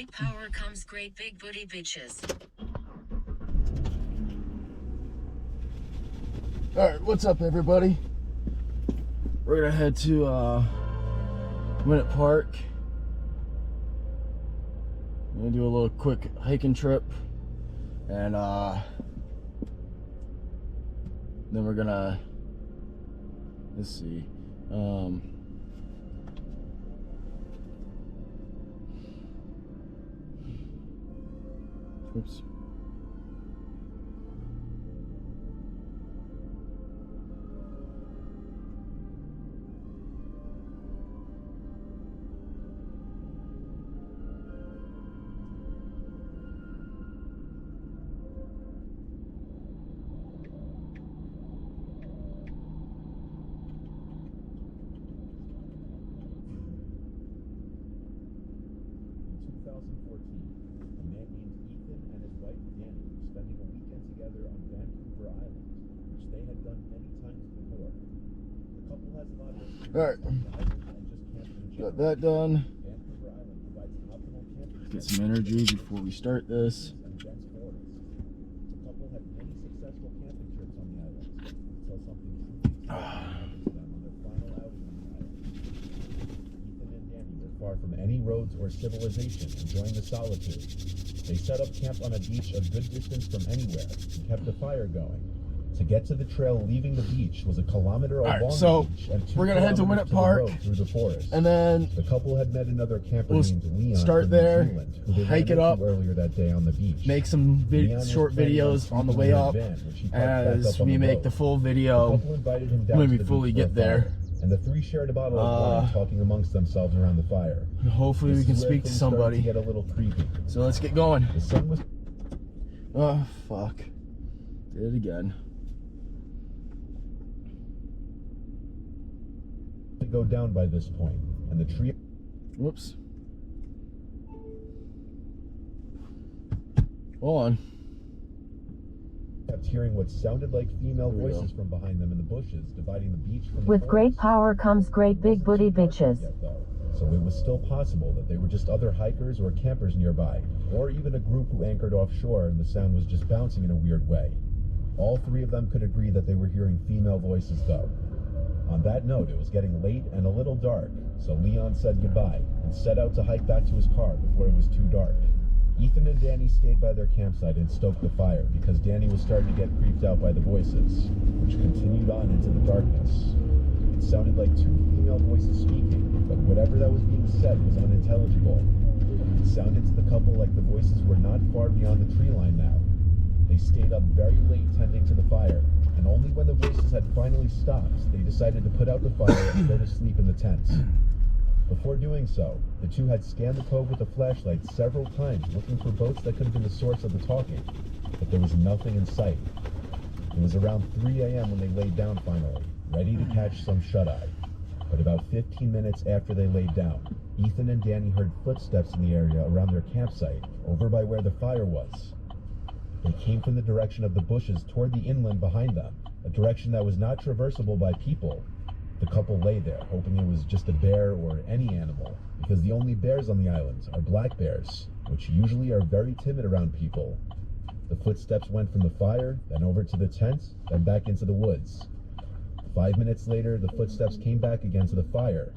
great power comes great big booty bitches. Alright, what's up everybody? We're gonna head to Winant Park. I'm gonna do a little quick hiking trip, and then we're gonna, let's see, oops. Alright, got that done. Get some energy before we start this. Far from any roads or civilization, enjoying the solitude. They set up camp on a beach a good distance from anywhere and kept a fire going. To get to the trail leaving the beach was a kilometer along so the beach and 2 we're gonna head to Winant Park through the forest. And then the couple had met another camper named Winant start there, who they hike it up earlier that day on the beach. Make some short videos on the way up. As we make the full video when we fully get there. And the three shared a bottle of wine, talking amongst themselves around the fire. Hopefully we can speak to somebody. To get a little creepy. So let's get going. The sun was... Oh, fuck. Did it again. To go down by this point, and the tree... Whoops. Hold on. Kept hearing what sounded like female voices from behind them in the bushes, dividing the beach from the With forest. great power comes great big booty bitches. So it was still possible that they were just other hikers or campers nearby, or even a group who anchored offshore and the sound was just bouncing in a weird way. All three of them could agree that they were hearing female voices though. On that note, it was getting late and a little dark, so Leon said goodbye and set out to hike back to his car before it was too dark. Ethan and Danny stayed by their campsite and stoked the fire because Danny was starting to get creeped out by the voices, which continued on into the darkness. It sounded like two female voices speaking, but whatever that was being said was unintelligible. It sounded to the couple like the voices were not far beyond the tree line now. They stayed up very late tending to the fire, and only when the voices had finally stopped, they decided to put out the fire and go to sleep in the tents. Before doing so, the two had scanned the cove with a flashlight several times, looking for boats that could have been the source of the talking, but there was nothing in sight. It was around 3 a.m. when they laid down finally, ready to catch some shut-eye. But about 15 minutes after they laid down, Ethan and Danny heard footsteps in the area around their campsite, over by where the fire was. They came from the direction of the bushes toward the inland behind them, a direction that was not traversable by people. The couple lay there, hoping it was just a bear or any animal, because the only bears on the islands are black bears, which usually are very timid around people. The footsteps went from the fire, then over to the tent, then back into the woods. 5 minutes later, the footsteps came back again to the fire,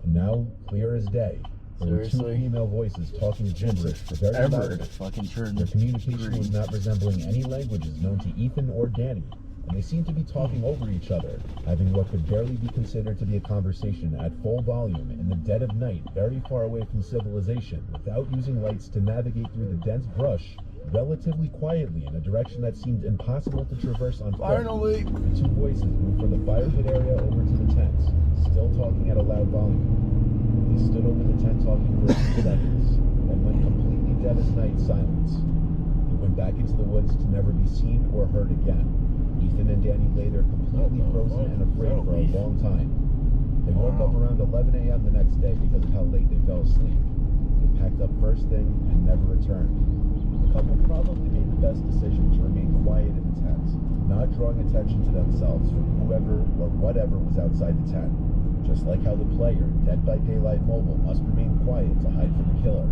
and now, clear as day, there were two female voices talking gibberish very loudly. Their communication was not resembling any languages known to Ethan or Danny, and they seemed to be talking over each other, having what could barely be considered to be a conversation at full volume in the dead of night, very far away from civilization, without using lights to navigate through the dense brush, relatively quietly in a direction that seemed impossible to traverse on foot. Finally! The two voices moved from the fire pit area over to the tent, still talking at a loud volume. They stood over the tent talking for a few seconds, then went completely dead as night silence. They went back into the woods to never be seen or heard again. Ethan and Danny lay there completely frozen and afraid for a long time. They woke up around 11 a.m. the next day because of how late they fell asleep. They packed up first thing and never returned. The couple probably made the best decision to remain quiet in the tent, not drawing attention to themselves from whoever or whatever was outside the tent, just like how the player, Dead by Daylight Mobile, must remain quiet to hide from the killer.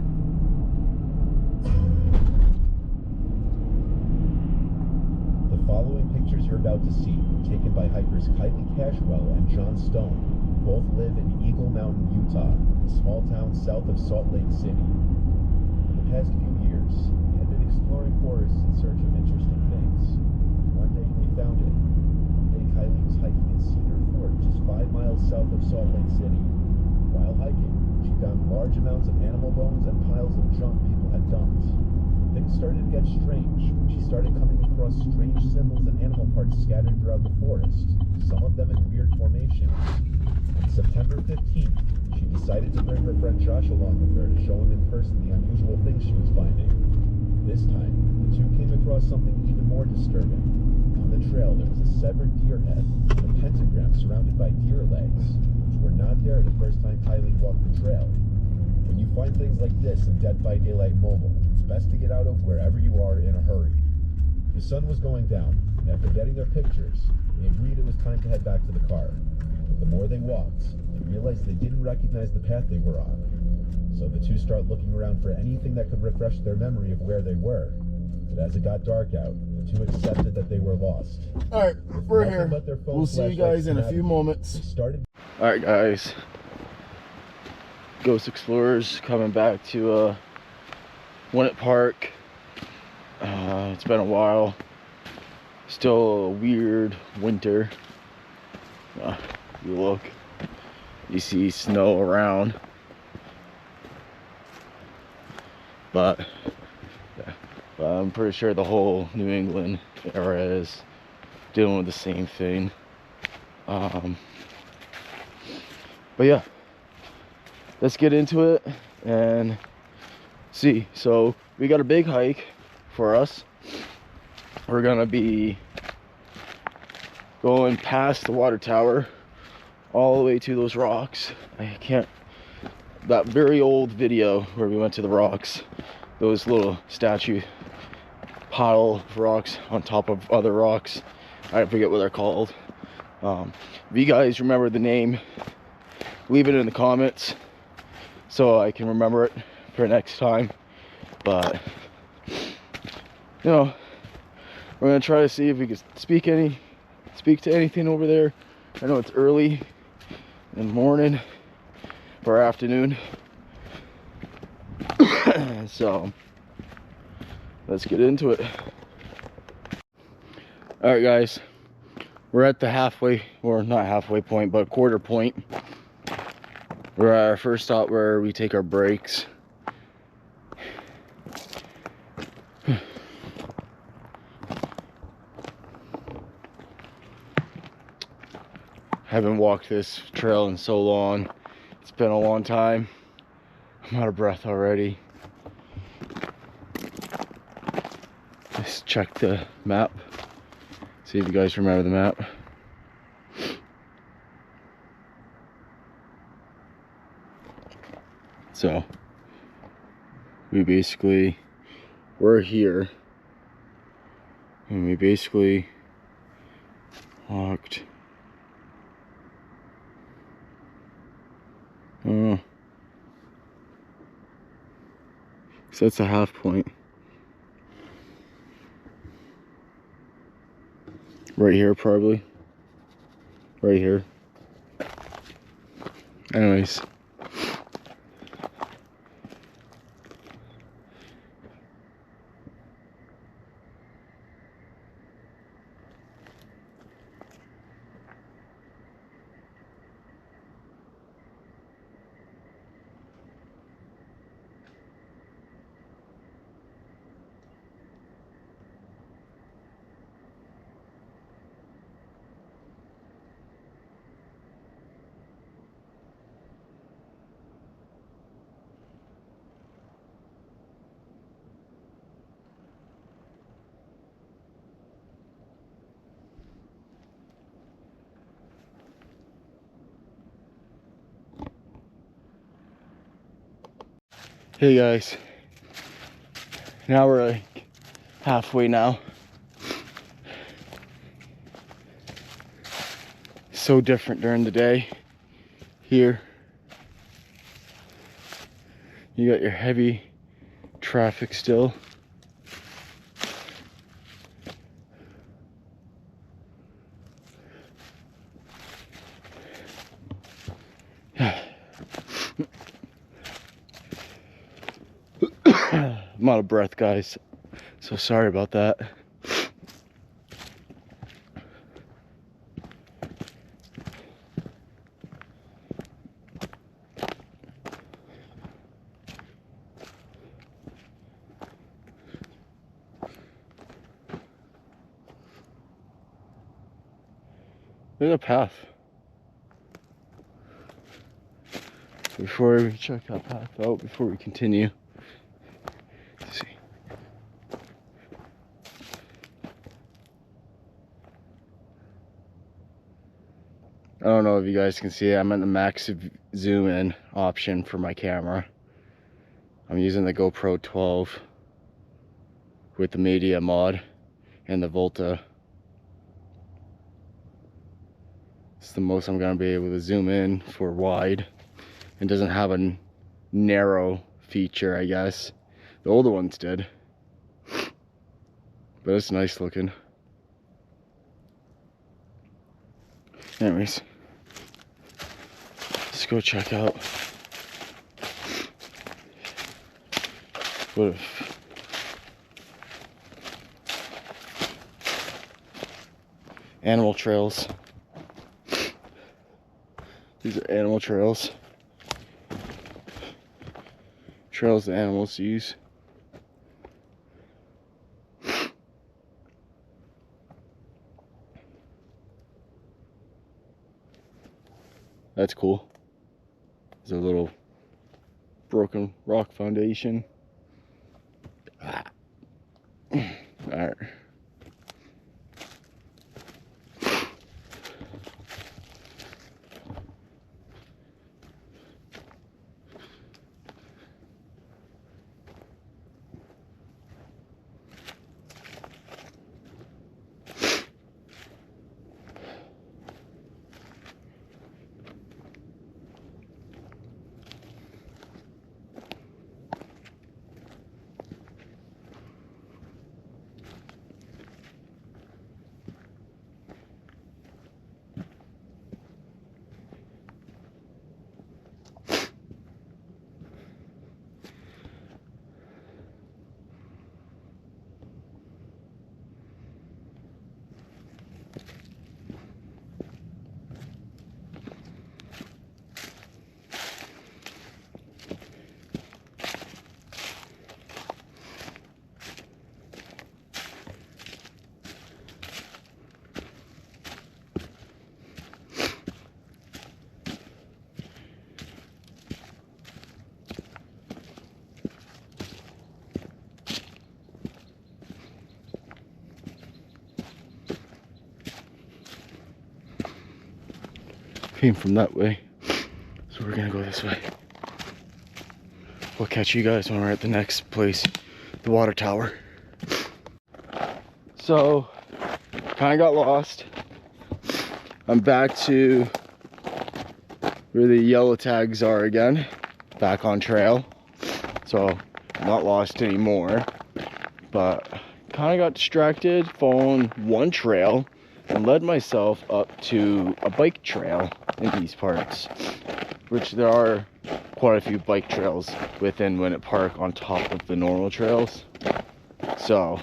following pictures you're about to see were taken by hikers Kylie Cashwell and John Stone. Both live in Eagle Mountain, Utah, a small town south of Salt Lake City. For the past few years, they had been exploring forests in search of interesting things. One day they found it. One day Kylie was hiking in Cedar Fort, just 5 miles south of Salt Lake City. While hiking, she found large amounts of animal bones and piles of junk people had dumped. Things started to get strange. She started coming across strange symbols and animal parts scattered throughout the forest, some of them in weird formations. On September 15th, she decided to bring her friend Josh along with her to show him in person the unusual things she was finding. This time, the two came across something even more disturbing. On the trail, there was a severed deer head and a pentagram surrounded by deer legs, which were not there the first time Kylie walked the trail. When you find things like this in Dead by Daylight Mobile, it's best to get out of wherever you are in a hurry. The sun was going down, and after getting their pictures, they agreed it was time to head back to the car. But the more they walked, they realized they didn't recognize the path they were on. So the two start looking around for anything that could refresh their memory of where they were. But as it got dark out, the two accepted that they were lost. Alright, we're here. We'll see you guys in a few moments. Alright guys. Ghost Explorers coming back to Winant Park. It's been a while. Still a weird winter. You look, you see snow around, but I'm pretty sure the whole New England area is dealing with the same thing. But yeah, let's get into it and see. So we got a big hike for us. We're gonna be going past the water tower all the way to those rocks. That very old video where we went to the rocks, those little statue pile of rocks on top of other rocks, I forget what they're called. If you guys remember the name, leave it in the comments so I can remember it for next time. But you know, we're gonna try to see if we can speak to anything over there. I know it's early in the morning or afternoon. So let's get into it. All right guys, we're at the halfway, or not halfway point, but quarter point. We're at our first stop where we take our breaks. Haven't walked this trail in so long. It's been a long time. I'm out of breath already. Let's check the map. See if you guys remember the map. So we're here, and we basically walked. So that's a half point. Right here, probably. Right here. Anyways. Hey guys, now we're like halfway now. So different during the day. Here, you got your heavy traffic still. I'm out of breath, guys. So sorry about that. There's a path. Before we check that path out, before we continue. Let's see. I don't know if you guys can see it. I'm at the max zoom in option for my camera. I'm using the GoPro 12 with the media mod and the Volta. It's the most I'm gonna be able to zoom in for wide. It doesn't have a narrow feature, I guess. The older ones did. But it's nice looking. Anyways, let's go check out what if animal trails. These are animal trails. Trails the animals use. That's cool. There's a little broken rock foundation. Alright. Came from that way, so we're gonna go this way. We'll catch you guys when we're at the next place, the water tower. So, kind of got lost. I'm back to where the yellow tags are again, back on trail. So, I'm not lost anymore, but kind of got distracted following one trail and led myself up to a bike trail in these parts, which there are quite a few bike trails within Winant Park on top of the normal trails. So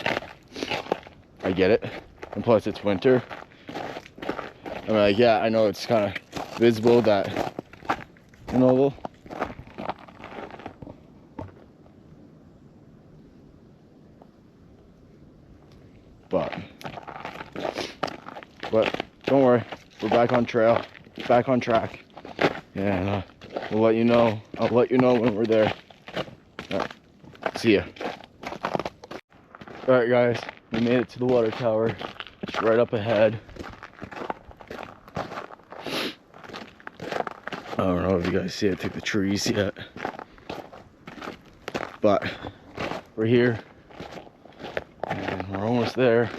I get it, and plus it's winter. I'm like, yeah, I know it's kind of visible that, you know, but don't worry, we're back on trail, back on track, and we'll let you know. I'll let you know when we're there. All right, see ya. All right, guys, we made it to the water tower. It's right up ahead. I don't know if you guys see it through the trees yet, but we're here and we're almost there.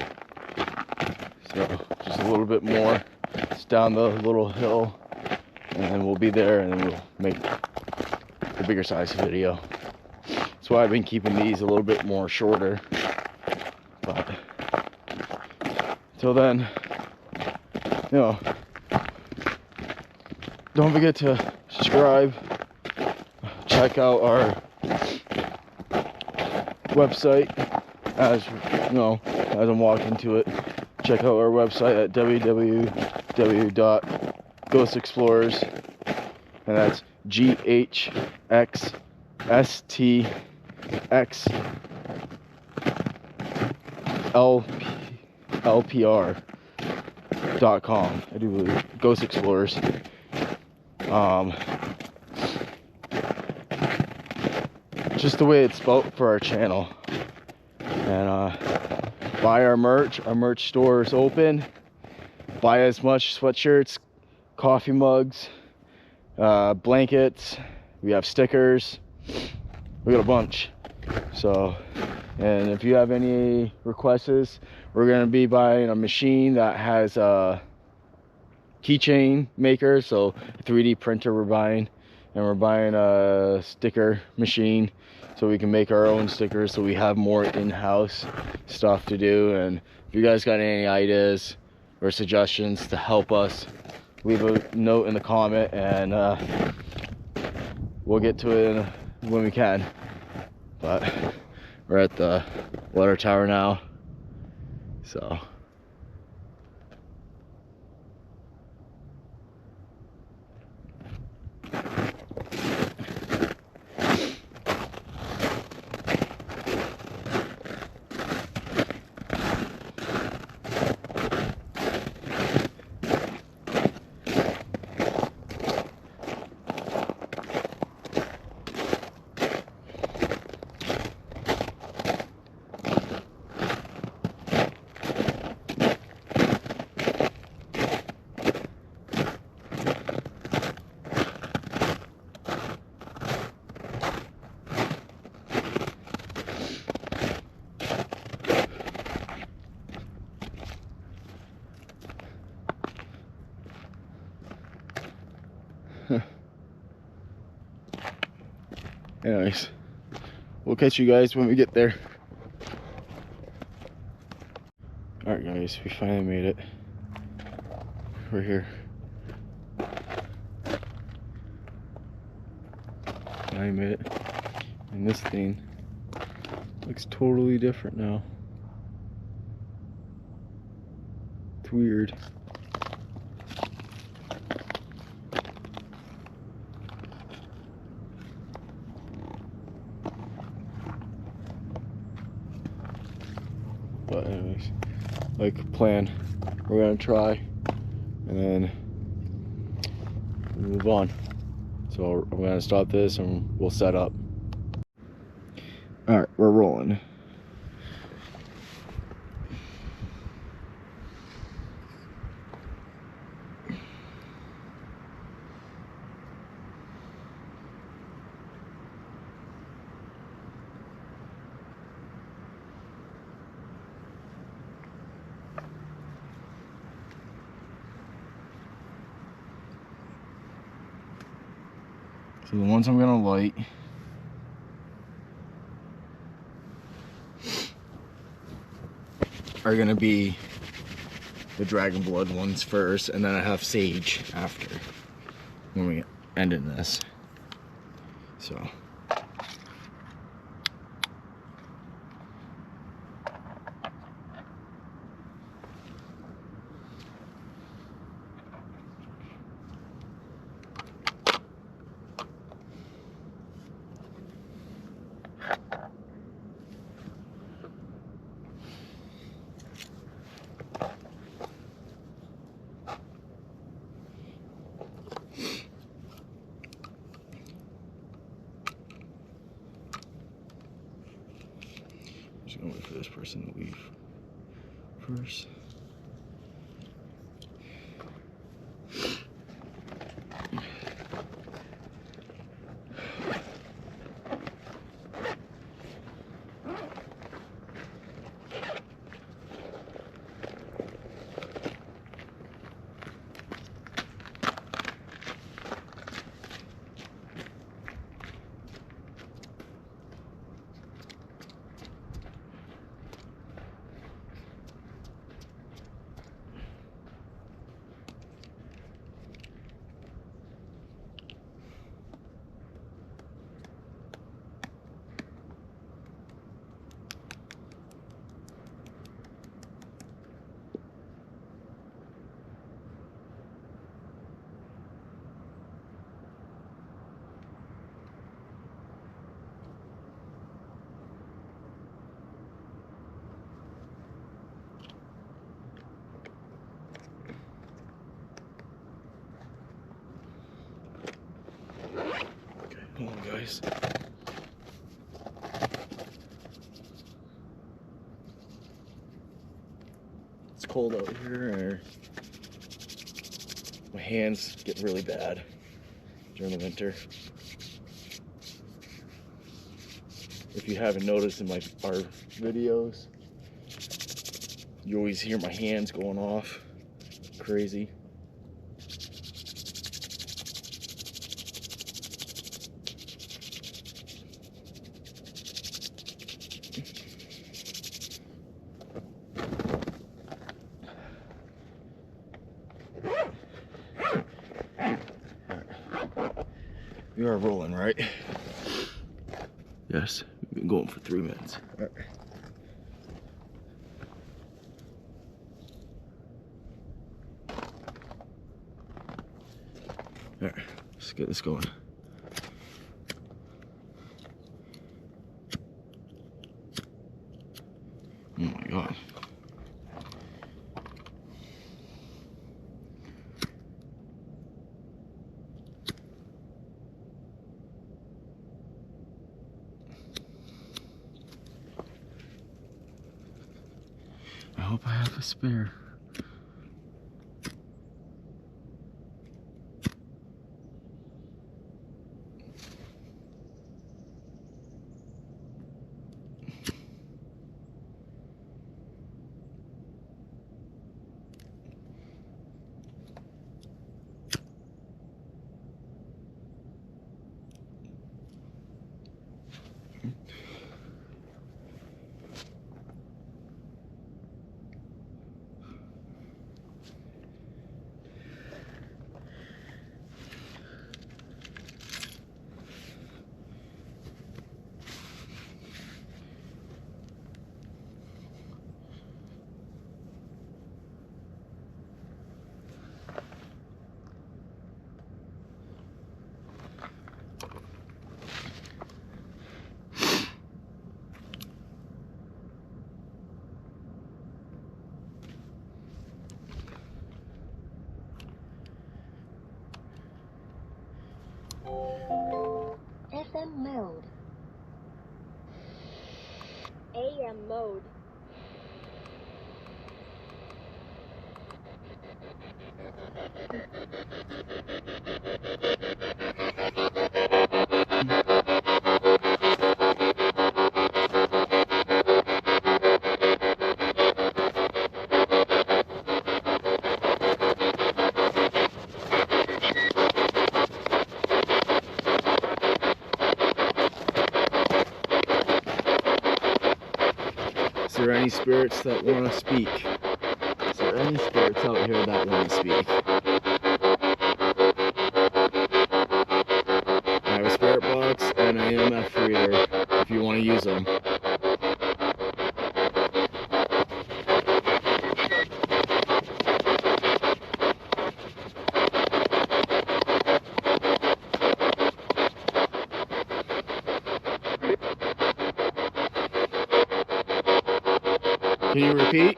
So just a little bit more. It's down the little hill, and then we'll be there, and then we'll make the bigger size video. That's why I've been keeping these a little bit more shorter. But until then, you know, don't forget to subscribe, check out our website, as you know, as I'm walking to it. Check out our website at www.ghostexplorers, and that's GHXSTXLPR.com. I do believe Ghost Explorers. Just the way it's spelled for our channel. And buy our merch. Our merch store is open. Buy as much sweatshirts, coffee mugs, blankets. We have stickers. We got a bunch. So, and if you have any requests, we're gonna be buying a machine that has a keychain maker, so a 3D printer we're buying, and we're buying a sticker machine so we can make our own stickers, so we have more in-house stuff to do. And if you guys got any ideas or suggestions to help us, leave a note in the comment, and we'll get to it when we can. But we're at the water tower now, so anyways, we'll catch you guys when we get there. Alright guys, we finally made it. We're here. I made it. And this thing looks totally different now. It's weird. But anyways, like plan, we're gonna try and then move on. So I'm gonna stop this and we'll set up. All right, we're rolling. So the ones I'm gonna light are gonna be the dragon blood ones first, and then I have sage after when we end in this. So just gonna wait for this person to leave first. Hold on, guys. It's cold out here. My hands get really bad during the winter. If you haven't noticed in our videos, you always hear my hands going off crazy. We are rolling, right? Yes, we've been going for 3 minutes. All right. All right, let's get this going. Oh my God. I hope I have a spare. FM mode. AM mode. Is there any spirits that want to speak? Is there any spirits out here that want to speak? I have a spirit box and an EMF reader if you want to use them. Can you repeat?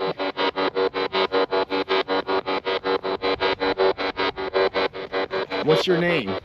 What's your name?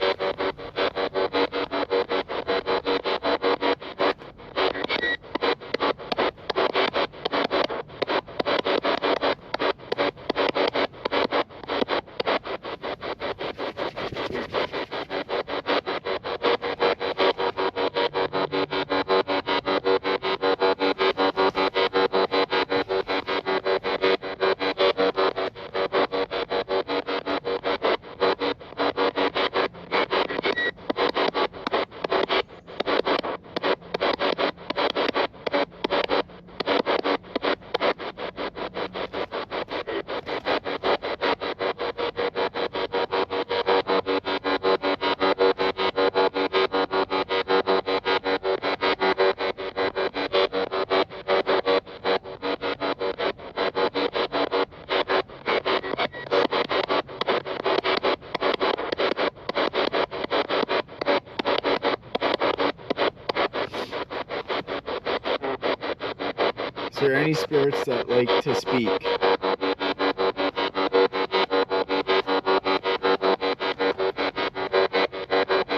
Is there any spirits that like to speak?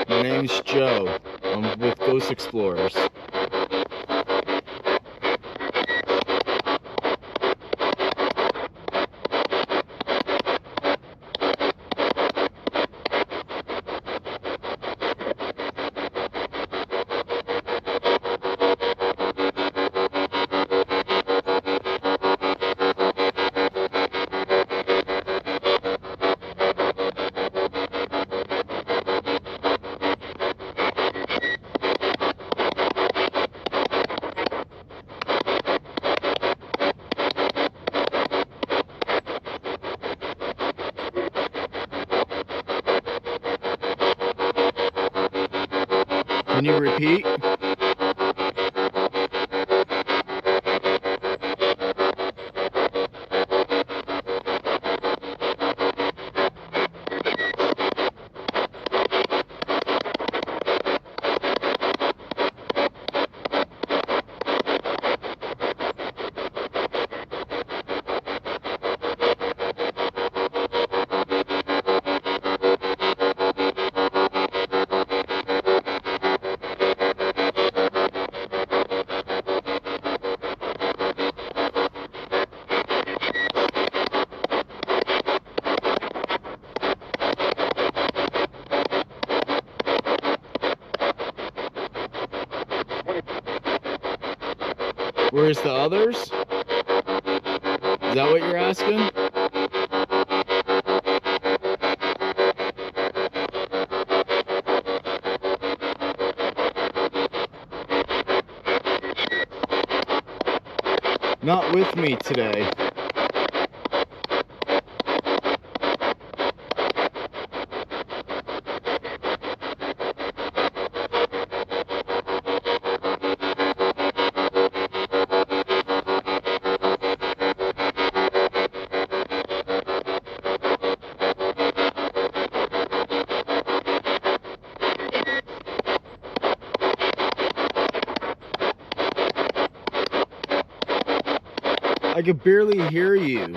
My name's Joe. I'm with Ghost Explorers. Can you repeat? Where's the others? Is that what you're asking? Not with me today. I could barely hear you.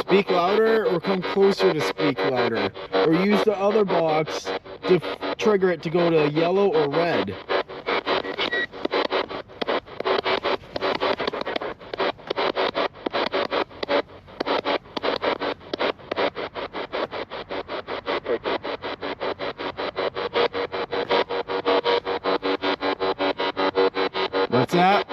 Speak louder or come closer to speak louder. Or use the other box to trigger it to go to yellow or red. What's that?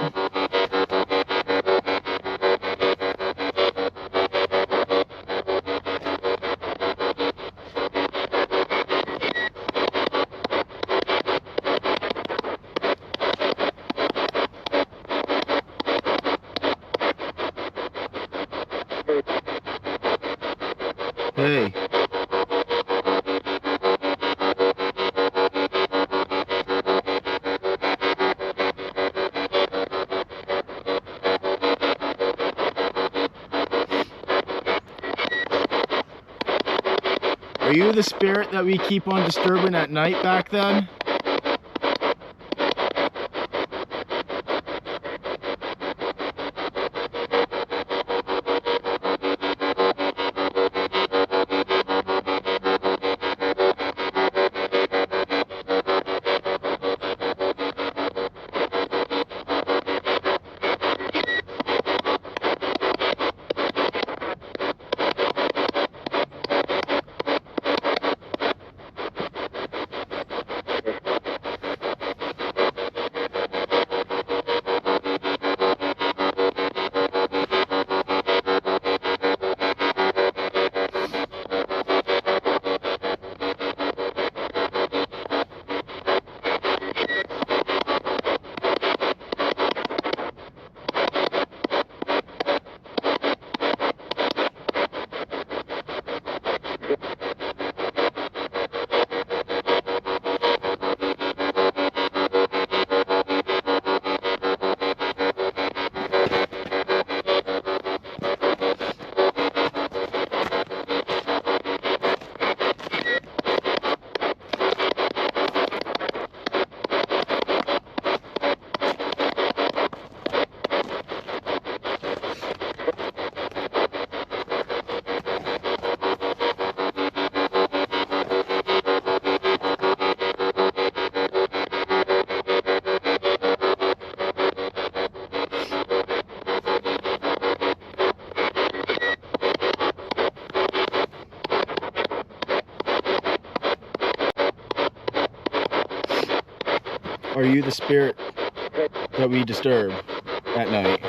Hey. Are you the spirit that we keep on disturbing at night back then? are you the spirit that we disturb at night?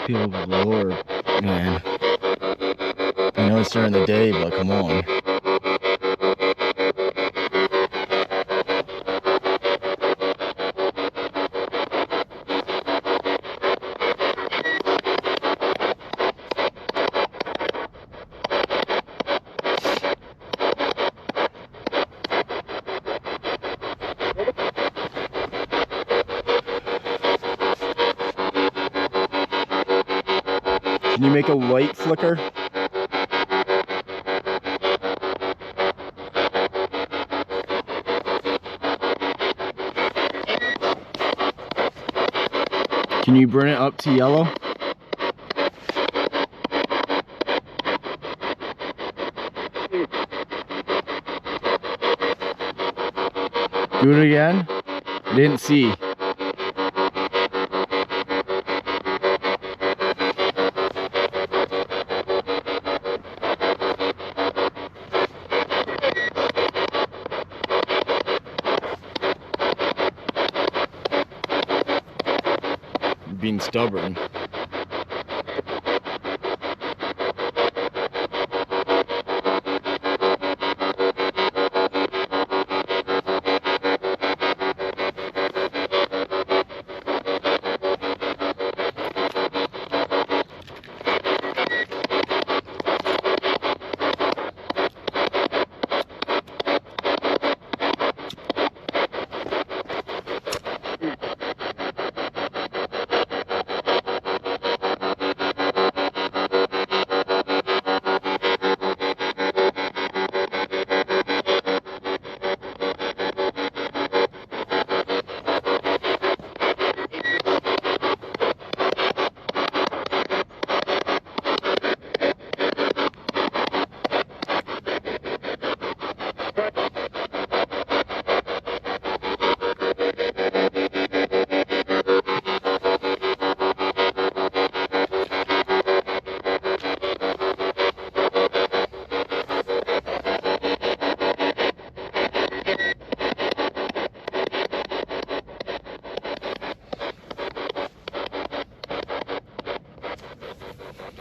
Good Lord, man. I know it's during the day, but come on. Can you make a light flicker? Can you burn it up to yellow? Do it again? I didn't see. Being stubborn.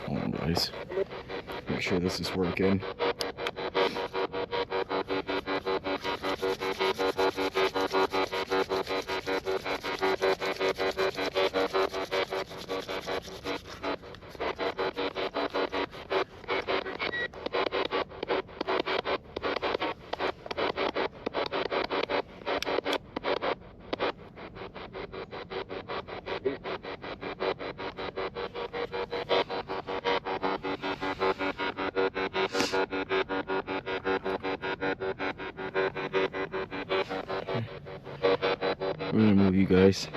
Hold on, guys. Make sure this is working. We're gonna move you guys.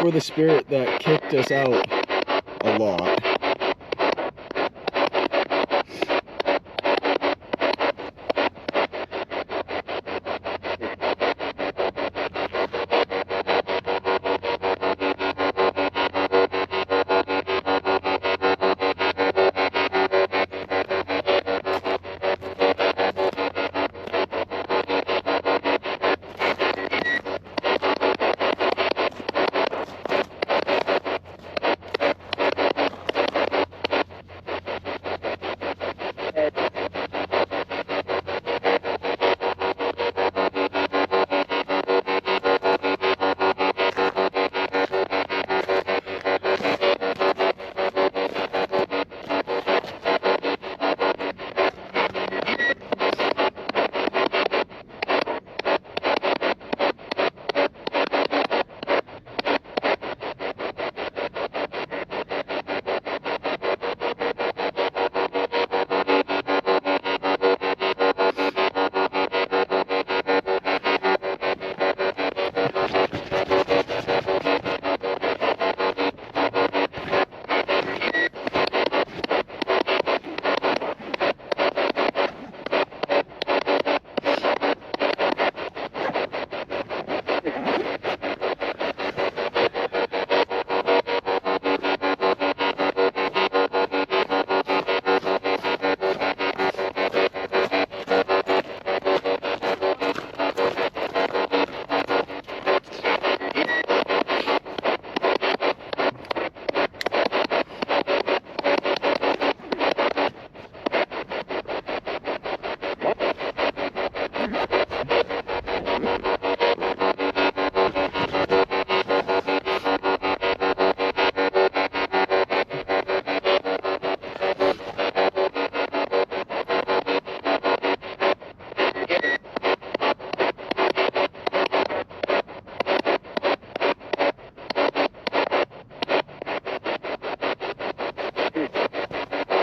were the spirit that kicked us out a lot.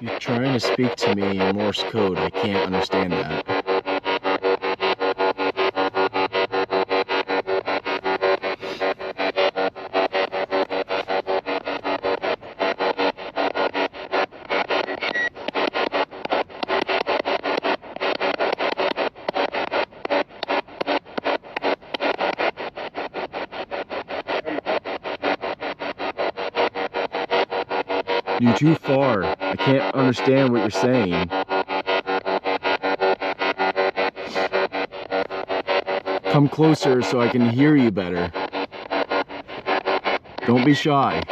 You're trying to speak to me in Morse code. I can't understand that. You're too far. I can't understand what you're saying. Come closer so I can hear you better. Don't be shy.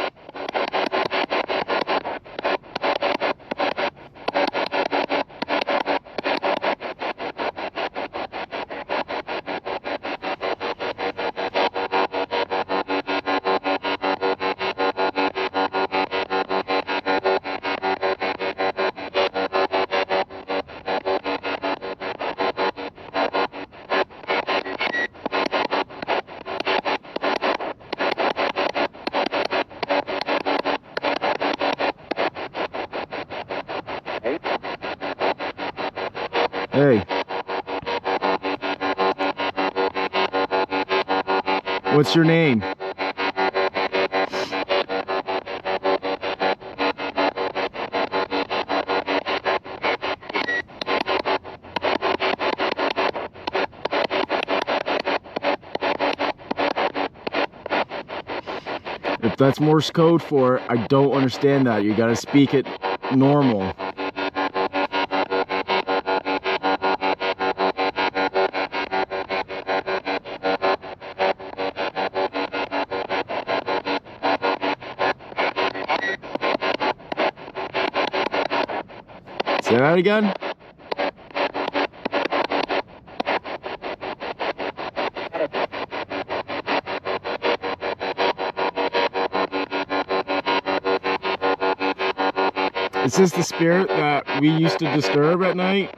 Hey. What's your name? If that's Morse code for it, I don't understand that. You gotta speak it normal. Say that again? Is this the spirit that we used to disturb at night?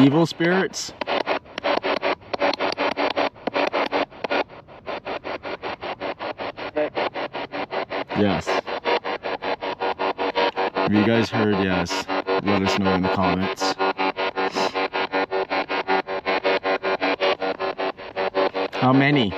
Evil spirits? Yes. Have you guys heard yes? Let us know in the comments. How many?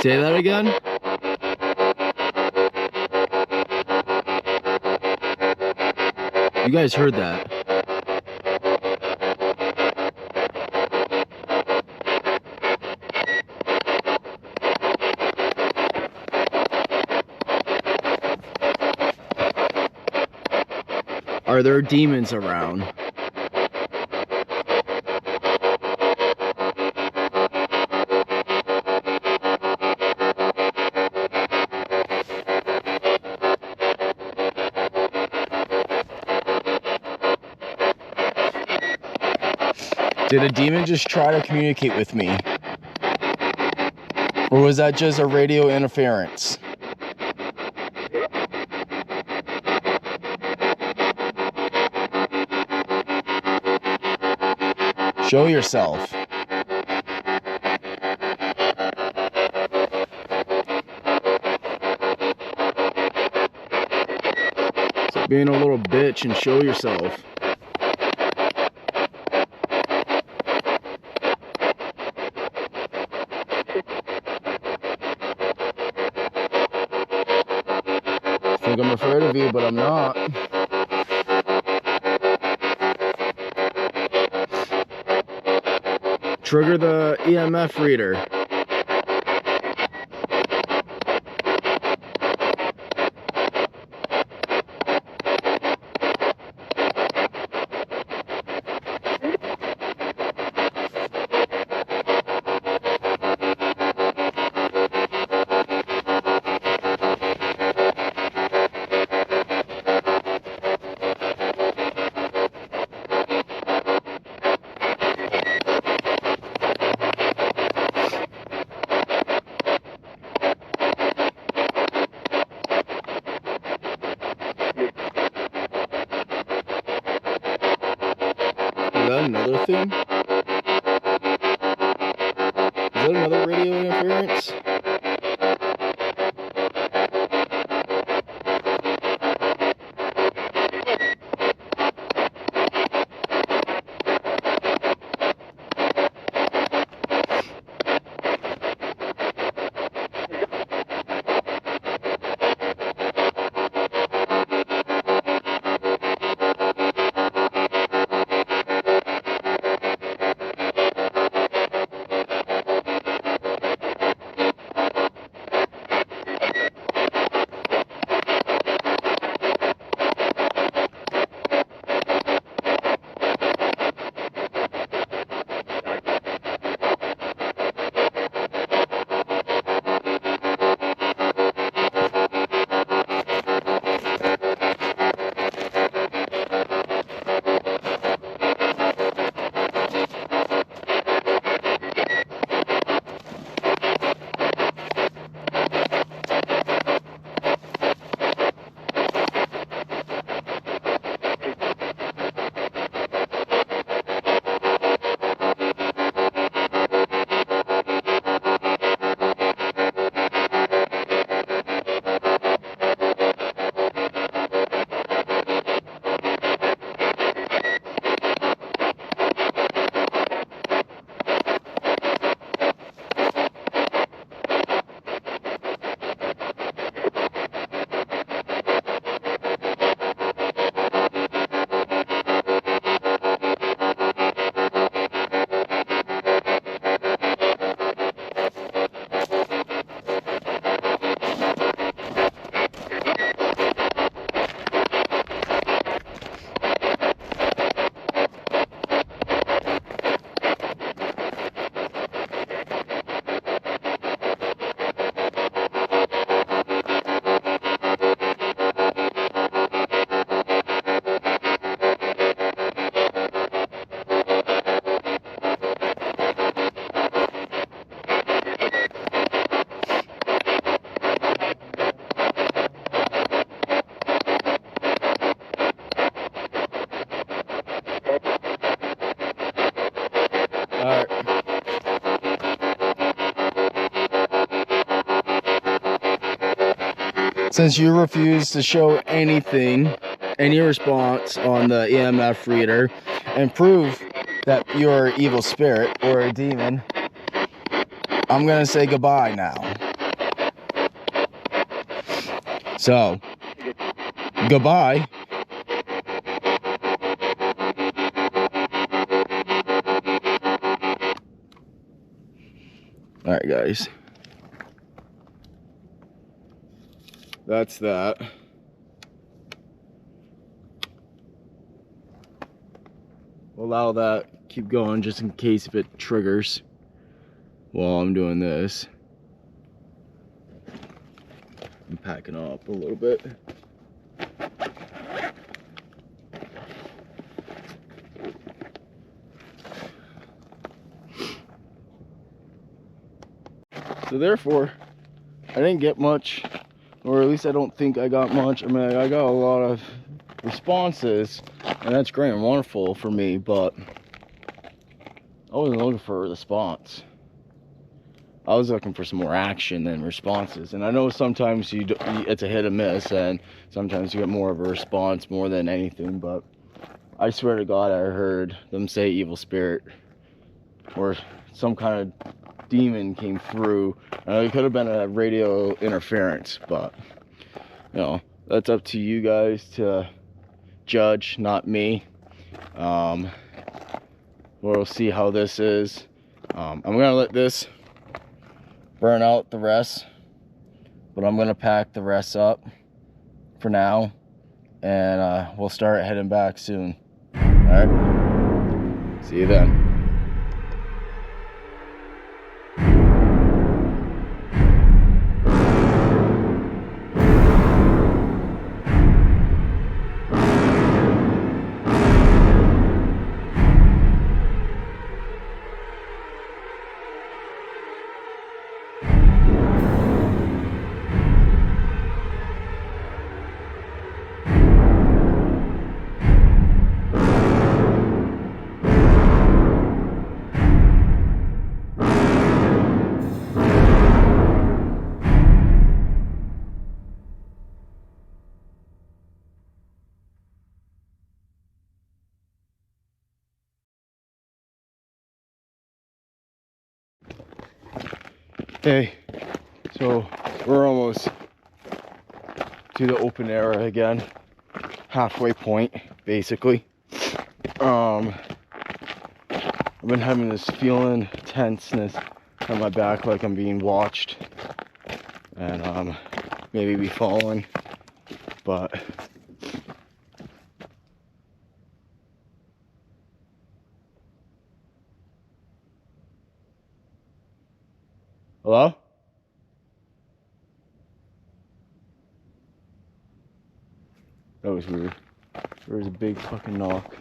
Say that again? You guys heard that. Are there demons around? Did a demon just try to communicate with me? Or was that just a radio interference? Show yourself. Stop being a little bitch and show yourself. I think I'm afraid of you, but I'm not. Trigger the EMF reader. Is that another thing? Is that another radio interference? Alright. Since you refuse to show anything, any response on the EMF reader, and prove that you're an evil spirit or a demon, I'm gonna say goodbye now. So, goodbye. Alright, guys. That's that. We'll allow that keep going just in case if it triggers while I'm doing this. I'm packing up a little bit. So therefore, I didn't get much, or at least I don't think I got much. I mean, I got a lot of responses, and that's great and wonderful for me, but I wasn't looking for a response. I was looking for some more action than responses. And I know sometimes it's a hit and miss, and sometimes you get more of a response more than anything, but I swear to God, I heard them say evil spirit or some kind of demon came through. It could have been a radio interference, but you know, that's up to you guys to judge, not me. We'll see how this is. I'm gonna let this burn out the rest, but I'm gonna pack the rest up for now, and we'll start heading back soon. All right, see you then. Hey, so we're almost to the open area again, halfway point basically. I've been having this feeling tenseness on my back, like I'm being watched, and maybe be falling, but hello? That was weird. There was a big fucking knock.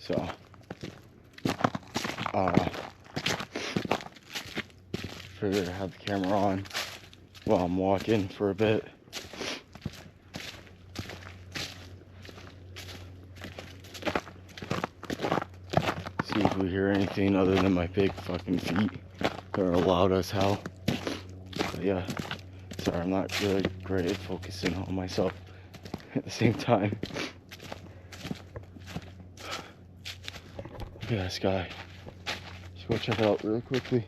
So, figured to have the camera on while I'm walking for a bit. See if we hear anything other than my big fucking feet that are loud as hell. But yeah, sorry, I'm not really great at focusing on myself at the same time. Look at this guy. Let's go check it out really quickly.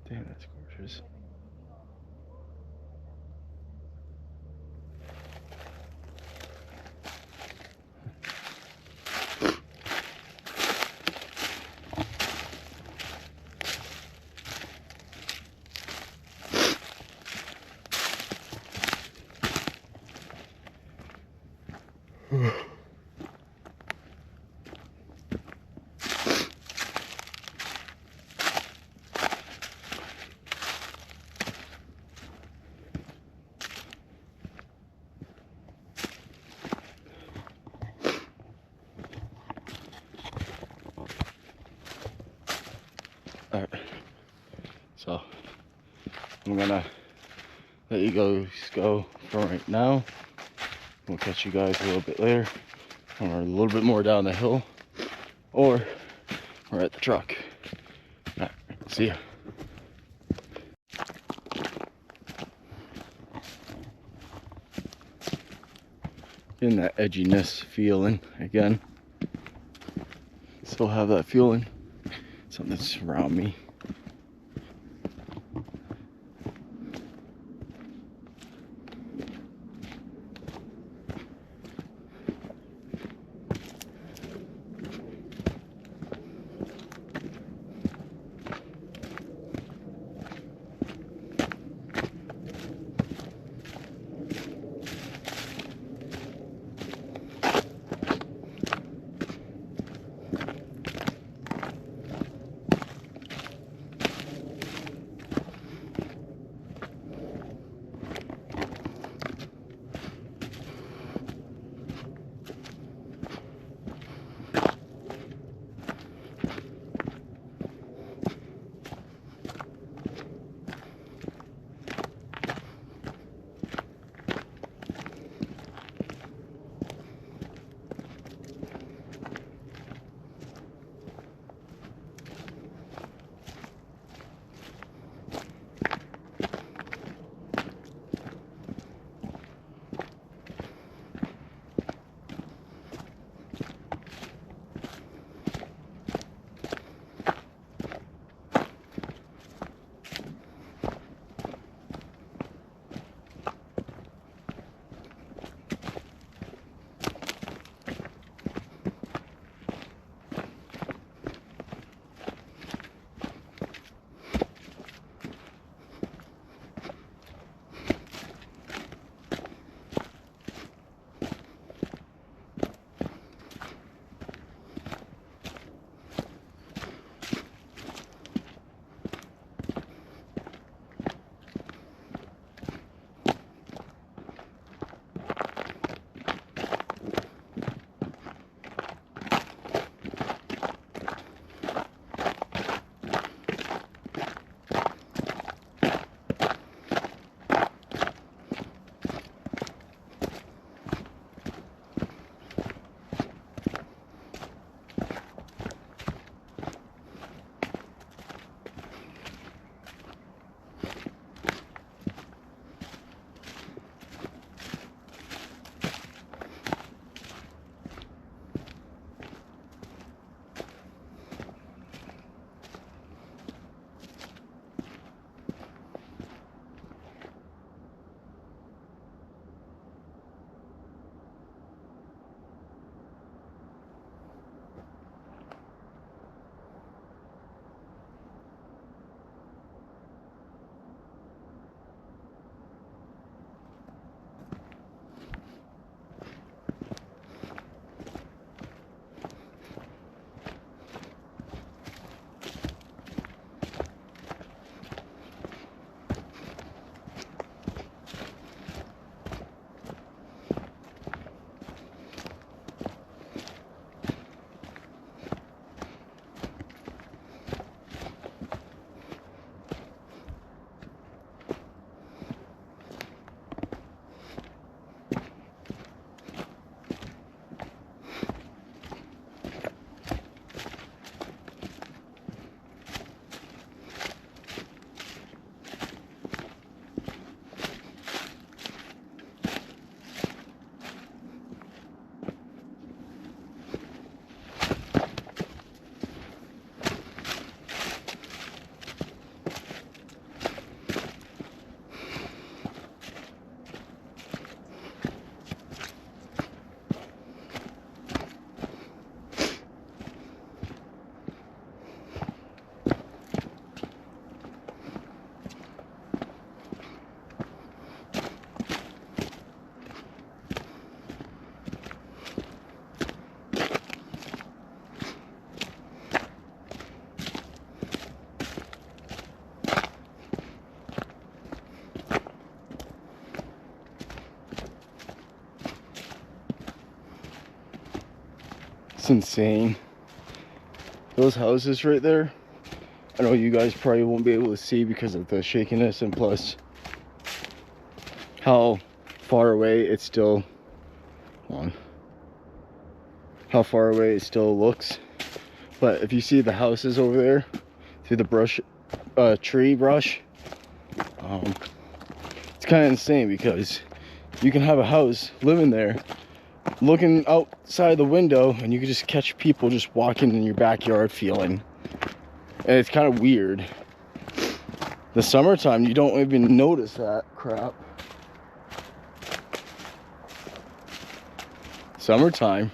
Damn, that's gorgeous. Alright, so I'm gonna let you guys go for right now. We'll catch you guys a little bit later, when we're a little bit more down the hill, or we're at the truck. Alright, see ya. Getting that edginess feeling again. Still have that feeling. Something's around me. It's insane. Those houses right there, I know you guys probably won't be able to see because of the shakiness, and plus how far away it still, how far away it still looks. But if you see the houses over there through the brush, tree brush, it's kind of insane because you can have a house living there, looking outside the window, and you can just catch people just walking in your backyard feeling. And it's kind of weird. The summertime, you don't even notice that crap. Summertime,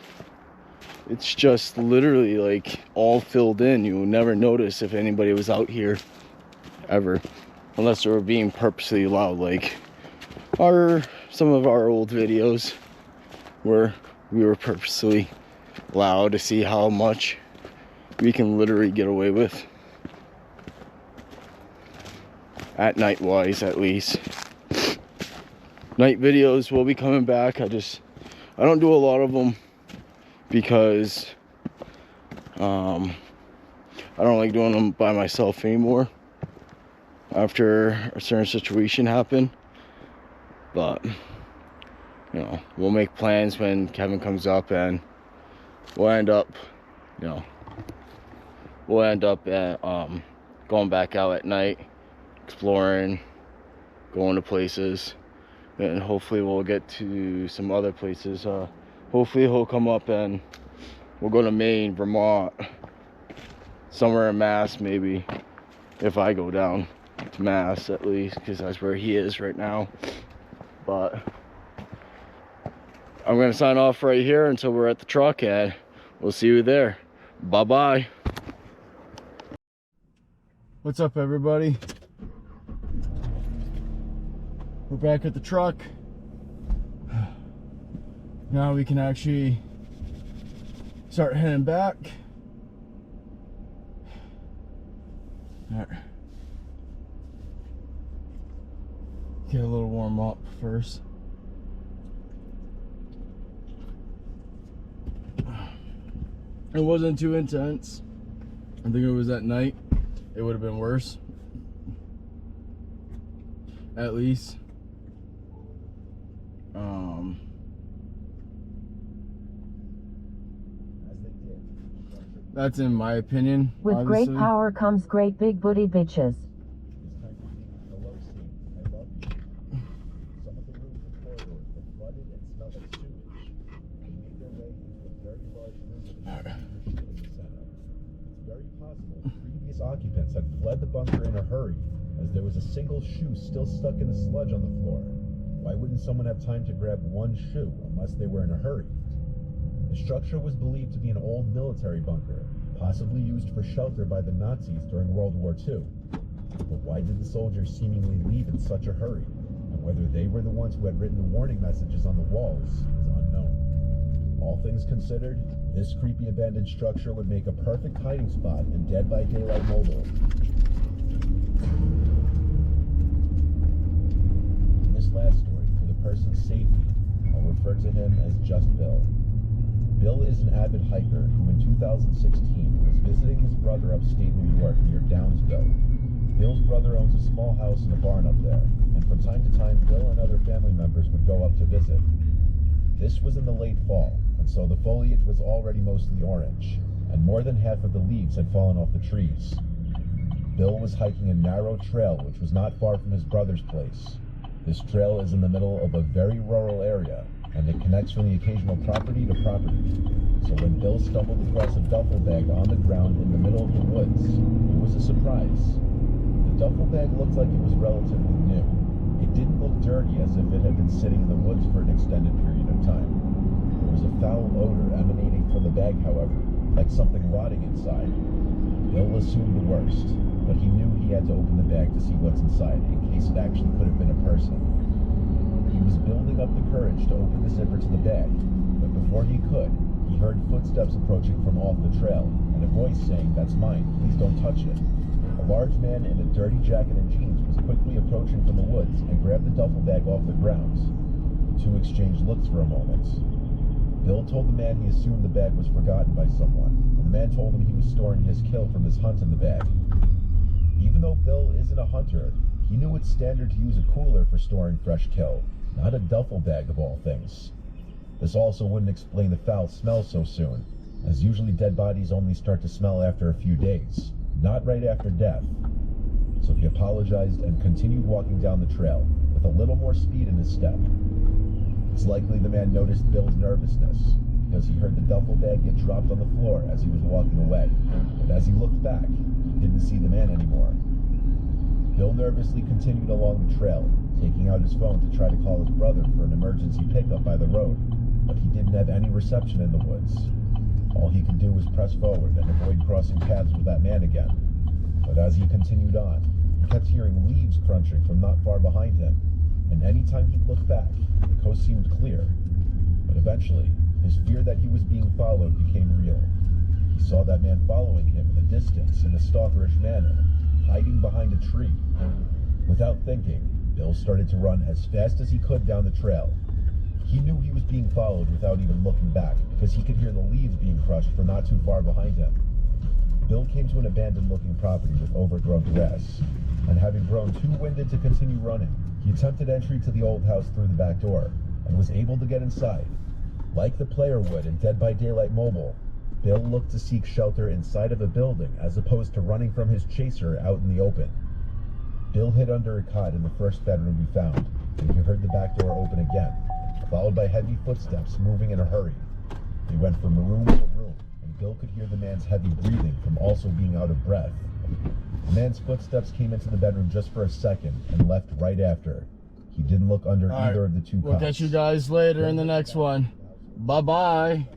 it's just literally like all filled in. You will never notice if anybody was out here ever, unless they were being purposely loud, like some of our old videos where we were purposely loud to see how much we can literally get away with. At night wise, at least. Night videos will be coming back. I don't do a lot of them because I don't like doing them by myself anymore after a certain situation happened. But you know, we'll make plans when Kevin comes up, and we'll end up at going back out at night, exploring, going to places, and hopefully we'll get to some other places. Hopefully he'll come up and we'll go to Maine, Vermont, somewhere in Mass, maybe, if I go down to Mass at least, because that's where he is right now. But I'm gonna sign off right here until we're at the truck, and we'll see you there. Bye bye. What's up, everybody? We're back at the truck. Now we can actually start heading back. All right. Get a little warm up first. It wasn't too intense. I think it was at night. It would have been worse. At least. That's in my opinion. With obviously. great power comes great big booty bitches. Occupants had fled the bunker in a hurry, as there was a single shoe still stuck in the sludge on the floor. Why wouldn't someone have time to grab one shoe unless they were in a hurry? The structure was believed to be an old military bunker, possibly used for shelter by the Nazis during World War II. But why did the soldiers seemingly leave in such a hurry? And whether they were the ones who had written the warning messages on the walls is unknown. All things considered, this creepy abandoned structure would make a perfect hiding spot in Dead by Daylight Mobile. In this last story, for the person's safety, I'll refer to him as just Bill. Bill is an avid hiker who in 2016 was visiting his brother upstate New York near Downsville. Bill's brother owns a small house and a barn up there, and from time to time Bill and other family members would go up to visit. This was in the late fall, and so the foliage was already mostly orange, and more than half of the leaves had fallen off the trees. Bill was hiking a narrow trail which was not far from his brother's place. This trail is in the middle of a very rural area, and it connects from the occasional property to property. So when Bill stumbled across a duffel bag on the ground in the middle of the woods, it was a surprise. The duffel bag looked like it was relatively new. It didn't look dirty as if it had been sitting in the woods for an extended period of time. There was a foul odor emanating from the bag, however, like something rotting inside. Bill assumed the worst, but he knew he had to open the bag to see what's inside in case it actually could have been a person. He was building up the courage to open the zipper to the bag, but before he could, he heard footsteps approaching from off the trail, and a voice saying, "That's mine, please don't touch it." A large man in a dirty jacket and jeans was quickly approaching from the woods and grabbed the duffel bag off the ground. The two exchanged looks for a moment. Bill told the man he assumed the bag was forgotten by someone, and the man told him he was storing his kill from his hunt in the bag. Even though Bill isn't a hunter, he knew it's standard to use a cooler for storing fresh kill, not a duffel bag of all things. This also wouldn't explain the foul smell so soon, as usually dead bodies only start to smell after a few days, not right after death. So he apologized and continued walking down the trail, with a little more speed in his step. It's likely the man noticed Bill's nervousness, because he heard the duffel bag get dropped on the floor as he was walking away. But as he looked back, he didn't see the man anymore. Bill nervously continued along the trail, taking out his phone to try to call his brother for an emergency pickup by the road, but he didn't have any reception in the woods. All he could do was press forward and avoid crossing paths with that man again. But as he continued on, he kept hearing leaves crunching from not far behind him, and anytime he'd look back, the coast seemed clear. But eventually, his fear that he was being followed became real. He saw that man following him in the distance in a stalkerish manner, hiding behind a tree. Without thinking, Bill started to run as fast as he could down the trail. He knew he was being followed without even looking back, because he could hear the leaves being crushed from not too far behind him. Bill came to an abandoned-looking property with overgrown grass, and having grown too winded to continue running, he attempted entry to the old house through the back door, and was able to get inside. Like the player would in Dead by Daylight Mobile, Bill looked to seek shelter inside of a building as opposed to running from his chaser out in the open. Bill hid under a cot in the first bedroom he found, and he heard the back door open again, followed by heavy footsteps moving in a hurry. They went from room to room, and Bill could hear the man's heavy breathing from also being out of breath. The man's footsteps came into the bedroom just for a second and left right after. He didn't look under either of the two cots. We'll catch you guys later in the next one. Bye-bye.